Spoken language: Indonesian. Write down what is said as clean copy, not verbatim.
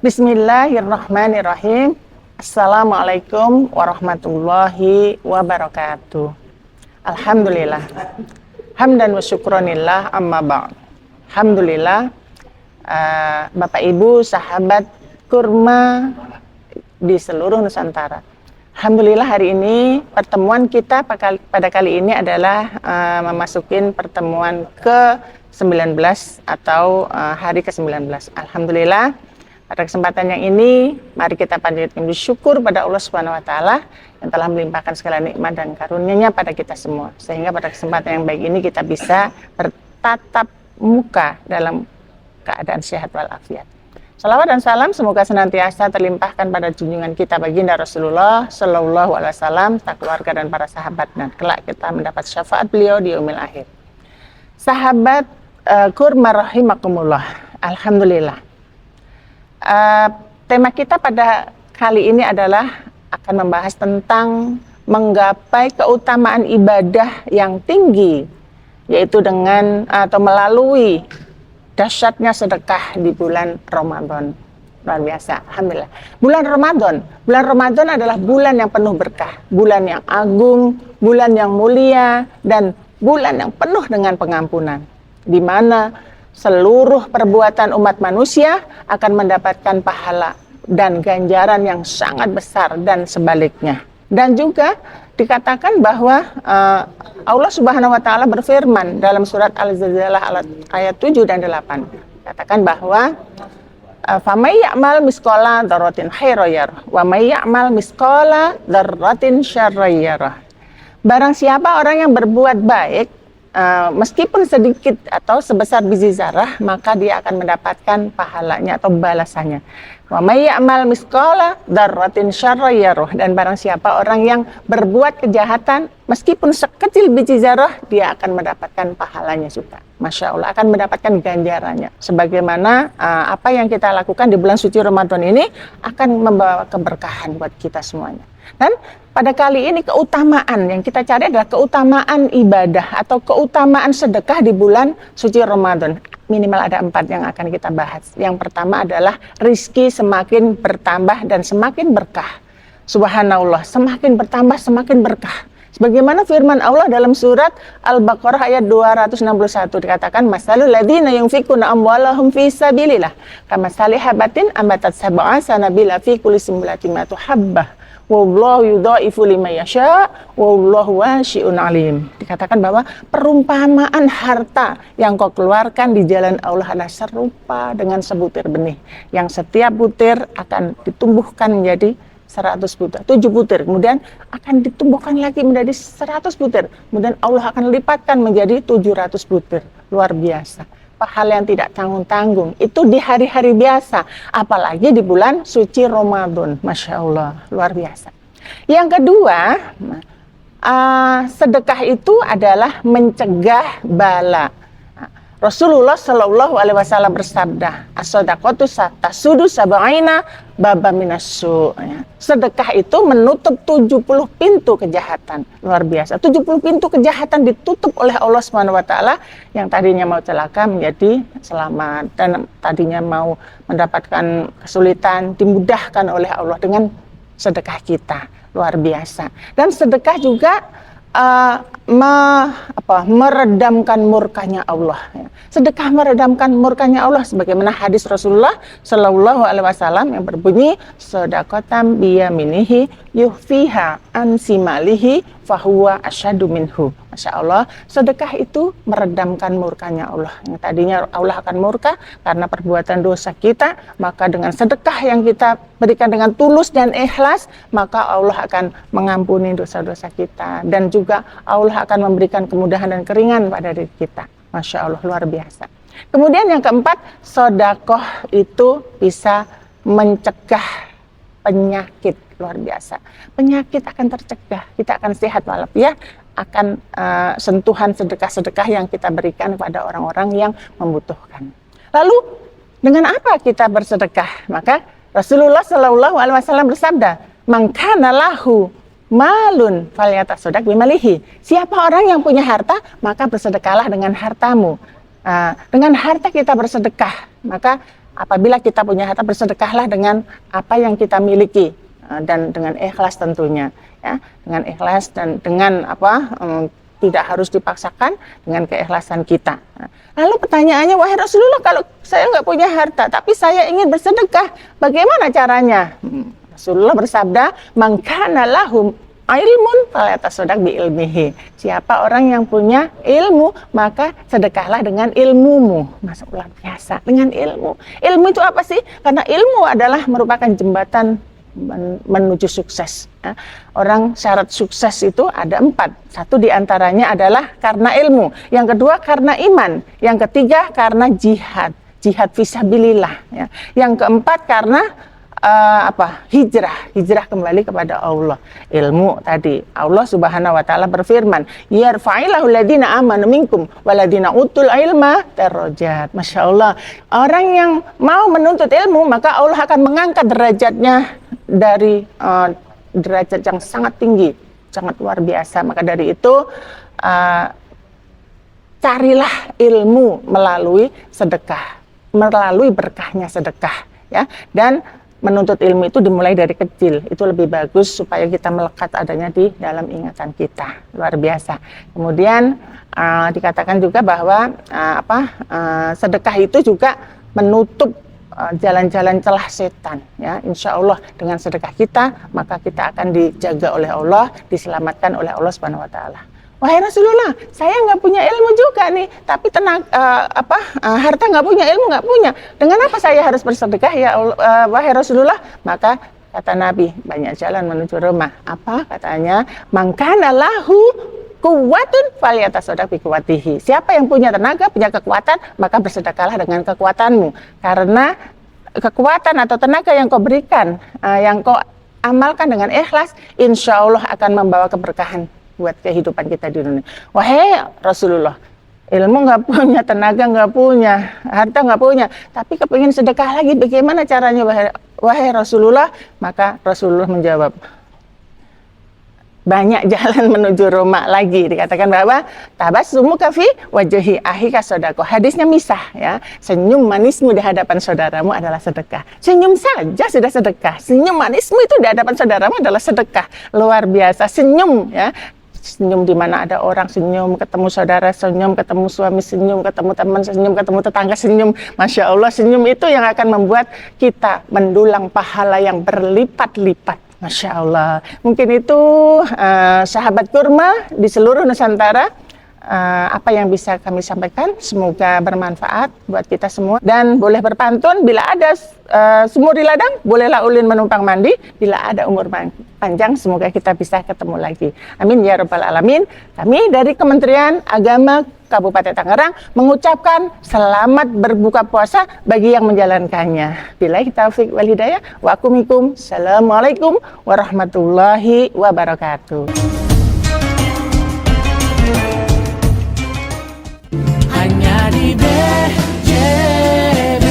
Bismillahirrahmanirrahim. Assalamualaikum warahmatullahi wabarakatuh. Alhamdulillah. Hamdan wa syukronillah amma ba'd. Alhamdulillah, Bapak Ibu, sahabat kurma di seluruh Nusantara. Alhamdulillah hari ini pertemuan kita pada kali ini adalah memasukin pertemuan ke-19 atau hari ke-19. Alhamdulillah. Pada kesempatan yang ini, mari kita panjatkan bersyukur pada Allah Subhanahu wa taala yang telah melimpahkan segala nikmat dan karunia-Nya pada kita semua. Sehingga pada kesempatan yang baik ini kita bisa bertatap muka dalam keadaan sehat walafiat. Salawat dan salam semoga senantiasa terlimpahkan pada junjungan kita baginda Rasulullah Shallallahu Alaihi Wasallam, tak keluarga dan para sahabat, dan kelak kita mendapat syafaat beliau di yaumil akhir. Sahabat kurma rahimakumullah, alhamdulillah. Tema kita pada kali ini adalah akan membahas tentang menggapai keutamaan ibadah yang tinggi, yaitu dengan atau melalui dahsyatnya sedekah di bulan Ramadan. Luar biasa, alhamdulillah. Bulan Ramadan adalah bulan yang penuh berkah, bulan yang agung, bulan yang mulia, dan bulan yang penuh dengan pengampunan, di mana seluruh perbuatan umat manusia akan mendapatkan pahala dan ganjaran yang sangat besar dan sebaliknya. Dan juga dikatakan bahwa Allah Subhanahu wa taala berfirman dalam surat Al-Zalzalah ayat 7 dan 8. Katakan bahwa famay ya'mal misqala dzarratin khairan yarah wa may ya'mal misqala dzarratin syarran yarah. Barang siapa orang yang berbuat baik meskipun sedikit atau sebesar biji zarah, maka dia akan mendapatkan pahalanya atau balasannya. Wa may ya'mal misqala dzarratin syarran yarah, dan barang siapa orang yang berbuat kejahatan meskipun sekecil biji zarah, dia akan mendapatkan pahalanya juga. Masya Allah, akan mendapatkan ganjarannya. Sebagaimana apa yang kita lakukan di bulan suci Ramadan ini akan membawa keberkahan buat kita semuanya. Dan pada kali ini keutamaan yang kita cari adalah keutamaan ibadah atau keutamaan sedekah di bulan suci Ramadan. Minimal ada 4 yang akan kita bahas. Yang pertama adalah rizki semakin bertambah dan semakin berkah. Subhanallah, semakin bertambah semakin berkah. Sebagaimana firman Allah dalam surat Al-Baqarah ayat 261 dikatakan masalul ladzina yunfikuna amwalahum fi sabilillah kamathali habatin ambatat sab'a sanabila fi kulli sunbulatin mi'atu habbah wallahu yudhaifu liman yasha wallahu wasi'un alim. Dikatakan bahwa perumpamaan harta yang kau keluarkan di jalan Allah adalah serupa dengan sebutir benih yang setiap butir akan ditumbuhkan menjadi 100 butir, 7 butir, kemudian akan ditumbuhkan lagi menjadi 100 butir, kemudian Allah akan lipatkan menjadi 700 butir. Luar biasa, pahala yang tidak tanggung-tanggung, itu di hari-hari biasa, apalagi di bulan suci Ramadan. Masya Allah, luar biasa. Yang kedua, sedekah itu adalah mencegah bala. Rasulullah Shallallahu Alaihi Wasallam bersabda, as-sadaqatu tasudu sab'ina baba minassu. Sedekah itu menutup 70 pintu kejahatan. Luar biasa. 70 pintu kejahatan ditutup oleh Allah Subhanahu wa taala, yang tadinya mau celaka menjadi selamat, dan tadinya mau mendapatkan kesulitan dimudahkan oleh Allah dengan sedekah kita. Luar biasa. Dan sedekah juga meredamkan murkanya Allah. Sedekah meredamkan murkanya Allah, sebagaimana hadis Rasulullah Shallallahu Alaihi Wasallam yang berbunyi sedaqatan biyaminihi yuhfiha an simalihi fahuwa asyadu minhu. Masya Allah, sedekah itu meredamkan murkanya Allah. Yang tadinya Allah akan murka karena perbuatan dosa kita, maka dengan sedekah yang kita berikan dengan tulus dan ikhlas, maka Allah akan mengampuni dosa-dosa kita, dan juga Allah akan memberikan kemudahan dan keringan pada diri kita. Masya Allah, luar biasa. Kemudian yang keempat, sedekah itu bisa mencegah penyakit. Luar biasa, penyakit akan tercegah, kita akan sehat walafiat akan sentuhan sedekah-sedekah yang kita berikan kepada orang-orang yang membutuhkan. Lalu dengan apa kita bersedekah? Maka Rasulullah Shallallahu Alaihi Wasallam bersabda, "Man kana lahu malun falyatasaddaq bimalihi." Siapa orang yang punya harta, maka bersedekahlah dengan hartamu. Dengan harta kita bersedekah, maka apabila kita punya harta, bersedekahlah dengan apa yang kita miliki dan dengan ikhlas tentunya, ya, dengan ikhlas dan dengan tidak harus dipaksakan, dengan keikhlasan kita. Lalu pertanyaannya, wahai Rasulullah, kalau saya nggak punya harta, tapi saya ingin bersedekah, bagaimana caranya? Rasulullah bersabda, "Man kana lahum ilmun falyatasaddaq bi ilmihi." Siapa orang yang punya ilmu, maka sedekahlah dengan ilmumu. Masya Allah, luar biasa, dengan ilmu. Ilmu itu apa sih? Karena ilmu adalah merupakan jembatan menuju sukses. Orang syarat sukses itu ada 4. Satu diantaranya adalah karena ilmu. Yang kedua karena iman. Yang ketiga karena jihad fisabilillah. Ya. Yang keempat karena hijrah kembali kepada Allah. Ilmu tadi, Allah Subhanahu wa taala berfirman, yarfa'illahu alladziina aamanu minkum walladziina utul ilma darajat. Masya Allah, orang yang mau menuntut ilmu, maka Allah akan mengangkat derajatnya dari derajat yang sangat tinggi, sangat luar biasa. Maka dari itu carilah ilmu melalui sedekah, melalui berkahnya sedekah, ya. Dan menuntut ilmu itu dimulai dari kecil, itu lebih bagus supaya kita melekat adanya di dalam ingatan kita, luar biasa. Kemudian dikatakan juga bahwa sedekah itu juga menutup jalan-jalan celah setan, ya. Insya Allah dengan sedekah kita, maka kita akan dijaga oleh Allah, diselamatkan oleh Allah Subhanahu Wa Taala. Wahai Rasulullah, saya nggak punya ilmu juga nih, tapi harta nggak punya, ilmu nggak punya. Dengan apa saya harus bersedekah ya wahai Rasulullah? Maka kata Nabi, banyak jalan menuju rumah. Apa katanya? Mangkana lahu kuwatun falyatasaddaq bi kuwatihi. Siapa yang punya tenaga, punya kekuatan, maka bersedekahlah dengan kekuatanmu. Karena kekuatan atau tenaga yang kau berikan, yang kau amalkan dengan ikhlas, insya Allah akan membawa keberkahan buat kehidupan kita di dunia. Wahai Rasulullah, ilmu nggak punya, tenaga nggak punya, harta nggak punya, tapi kepingin sedekah lagi, bagaimana caranya wahai Rasulullah? Maka Rasulullah menjawab, banyak jalan menuju Roma lagi. Dikatakan bahwa tabassumuka fi wajhi akhika sedekah. Hadisnya misah, ya. Senyum manismu di hadapan saudaramu adalah sedekah. Senyum saja sudah sedekah. Senyum manismu itu di hadapan saudaramu adalah sedekah. Luar biasa. Senyum, ya. Senyum di mana ada orang, senyum ketemu saudara, senyum ketemu suami, senyum ketemu teman, senyum ketemu tetangga, senyum. Masya Allah, senyum itu yang akan membuat kita mendulang pahala yang berlipat-lipat. Masya Allah. Mungkin itu sahabat kurma di seluruh Nusantara, apa yang bisa kami sampaikan. Semoga bermanfaat buat kita semua. Dan boleh berpantun, bila ada sumur di ladang, bolehlah ulin menumpang mandi. Bila ada umur panjang, semoga kita bisa ketemu lagi. Amin ya rabbal alamin. Kami dari Kementerian Agama Kabupaten Tangerang mengucapkan selamat berbuka puasa bagi yang menjalankannya. Billahi taufiq wal hidayah. Wa akumikum. Assalamualaikum warahmatullahi wabarakatuh. Hanya di BJB.